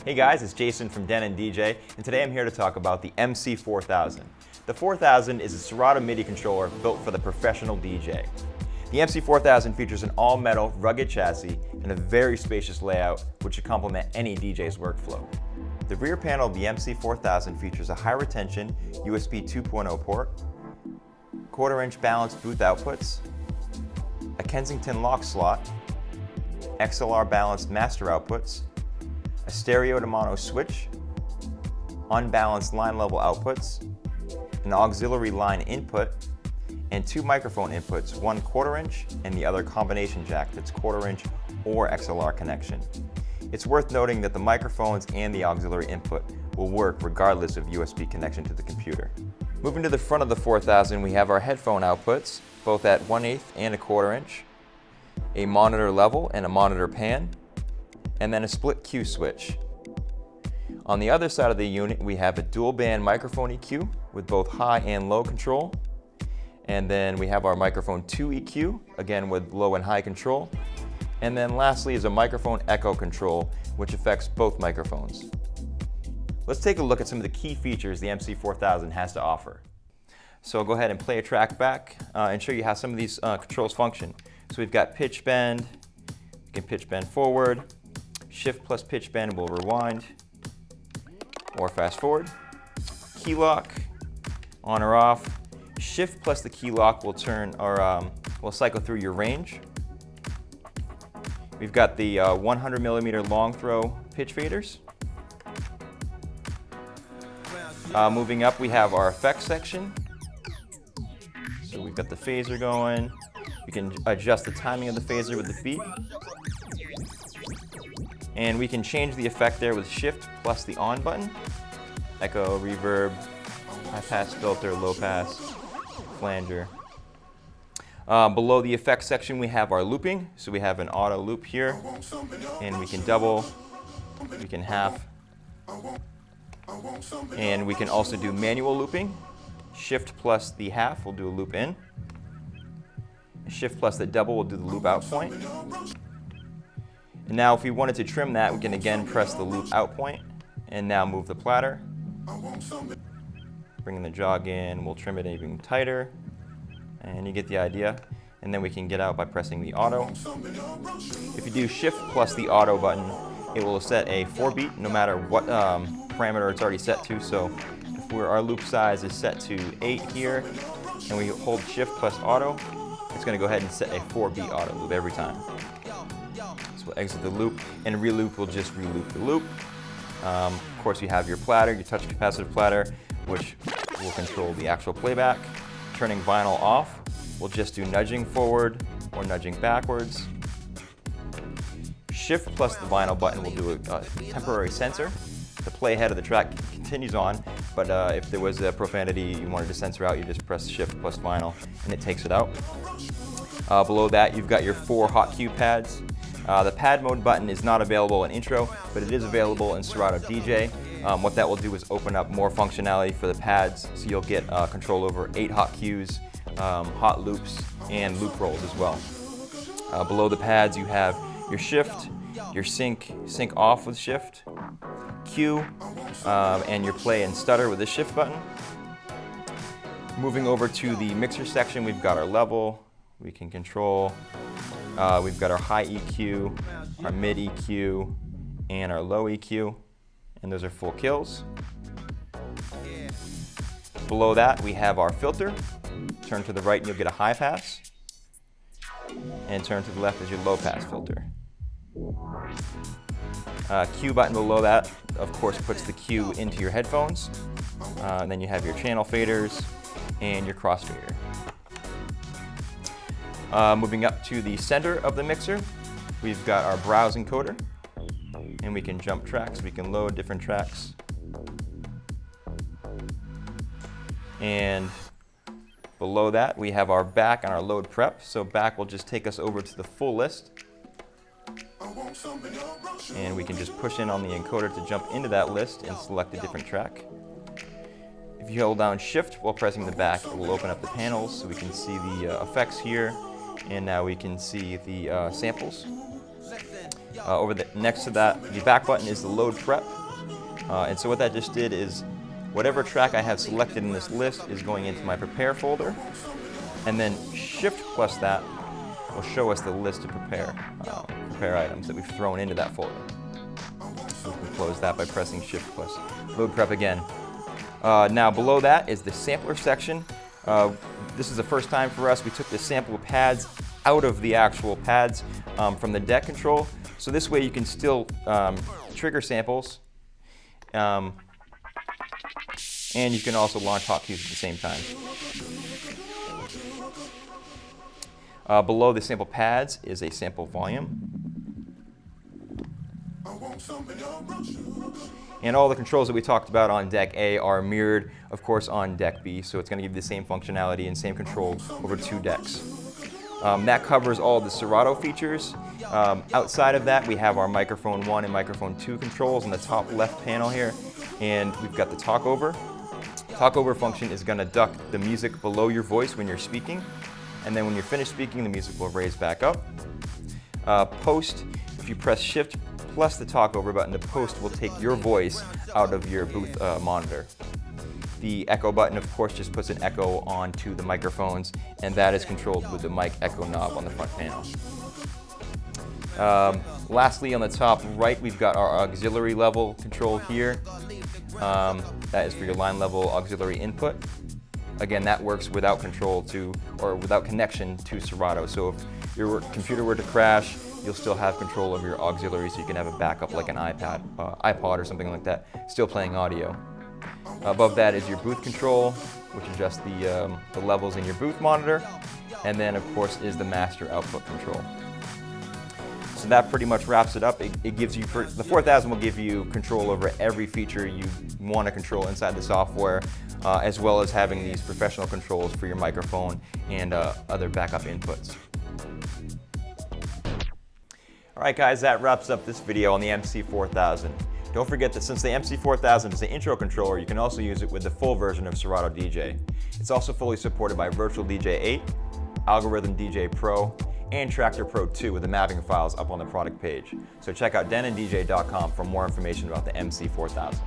Hey guys, it's Jason from Denon DJ, and today I'm here to talk about the MC4000. The 4000 is a Serato MIDI controller built for the professional DJ. The MC4000 features an all-metal, rugged chassis and a very spacious layout which should complement any DJ's workflow. The rear panel of the MC4000 features a high-retention USB 2.0 port, quarter-inch balanced booth outputs, a Kensington lock slot, XLR balanced master outputs, a stereo to mono switch, unbalanced line level outputs, an auxiliary line input, and two microphone inputs, one quarter-inch and the other combination jack that's quarter-inch or XLR connection. It's worth noting that the microphones and the auxiliary input will work regardless of USB connection to the computer. Moving to the front of the 4000, we have our headphone outputs, both at 1/8 and a quarter-inch, a monitor level and a monitor pan, and then a split Q switch. On the other side of the unit, we have a dual band microphone EQ with both high and low control. And then we have our microphone 2 EQ, again with low and high control. And then lastly is a microphone echo control, which affects both microphones. Let's take a look at some of the key features the MC4000 has to offer. So I'll go ahead and play a track back and show you how some of these controls function. So we've got pitch bend, you can pitch bend forward, shift plus pitch bend will rewind or fast forward. Key lock, on or off. Shift plus the key lock will turn or will cycle through your range. We've got the 100mm long throw pitch faders. Moving up, we have our effects section. So we've got the phaser going. We can adjust the timing of the phaser with the beat. And we can change the effect there with shift plus the on button. Echo, reverb, high pass filter, low pass, flanger. Below the effects section we have our looping. So we have an auto loop here. And we can double, we can half. And we can also do manual looping. Shift plus the half will do a loop in. Shift plus the double will do the loop out point. And now if we wanted to trim that, we can again press the loop out point and now move the platter. Bring the jog in, we'll trim it even tighter, and you get the idea. And then we can get out by pressing the auto. If you do shift plus the auto button, it will set a 4-beat no matter what parameter it's already set to. So if our loop size is set to 8 here, and we hold shift plus auto, it's going to go ahead and set a 4-beat auto loop every time. So we'll exit the loop, and reloop will just reloop the loop. Of course, you have your platter, your touch capacitive platter, which will control the actual playback. Turning vinyl off, we'll just do nudging forward or nudging backwards. Shift plus the vinyl button will do a temporary censor. The playhead of the track continues on, but if there was a profanity you wanted to censor out, you just press shift plus vinyl and it takes it out. Below that, you've got your 4 hot cue pads. The pad mode button is not available in intro, but it is available in Serato DJ. What that will do is open up more functionality for the pads, so you'll get control over 8 hot cues, hot loops, and loop rolls as well. Below the pads, you have your shift, your sync off with shift, cue, and your play and stutter with the shift button. Moving over to the mixer section, we've got our level, we can control. We've got our high EQ, our mid EQ, and our low EQ, and those are full kills. Below that, we have our filter. Turn to the right and you'll get a high pass, and turn to the left is your low pass filter. Q button below that, of course, puts the cue into your headphones. And then you have your channel faders and your crossfader. Moving up to the center of the mixer, we've got our browse encoder, and we can jump tracks, we can load different tracks. And below that, we have our back and our load prep. So back will just take us over to the full list. And we can just push in on the encoder to jump into that list and select a different track. If you hold down shift while pressing the back, it will open up the panels so we can see the effects here, and now we can see the samples. Next to that, the back button is the load prep. And so what that just did is whatever track I have selected in this list is going into my prepare folder. And then Shift plus that will show us the list of prepare items that we've thrown into that folder. We can close that by pressing Shift plus load prep again. Now below that is the sampler section. This is the first time for us. We took the sample pads out of the actual pads from the deck control. So this way you can still trigger samples, and you can also launch hotkeys at the same time. Below the sample pads is a sample volume. And all the controls that we talked about on deck A are mirrored, of course, on deck B, so it's going to give you the same functionality and same control over 2 decks. That covers all the Serato features. Outside of that, we have our microphone 1 and microphone 2 controls on the top left panel here, and we've got the talkover. Talkover function is going to duck the music below your voice when you're speaking, and then when you're finished speaking, the music will raise back up. Post, if you press Shift plus the talkover button, the post will take your voice out of your booth monitor. The echo button, of course, just puts an echo onto the microphones, and that is controlled with the mic echo knob on the front panel. Lastly, on the top right, we've got our auxiliary level control here. That is for your line level auxiliary input. Again, that works without control to, or without connection to Serato. So if your computer were to crash, you'll still have control of your auxiliary, so you can have a backup like an iPod or something like that, still playing audio. Above that is your booth control, which adjusts the levels in your booth monitor, and then of course is the master output control. So that pretty much wraps it up. It gives you, the 4000 will give you control over every feature you want to control inside the software, as well as having these professional controls for your microphone and other backup inputs. Alright guys, that wraps up this video on the MC4000. Don't forget that since the MC4000 is an intro controller, you can also use it with the full version of Serato DJ. It's also fully supported by Virtual DJ 8, Algorithm DJ Pro, and Tractor Pro 2 with the mapping files up on the product page. So check out denondj.com for more information about the MC4000.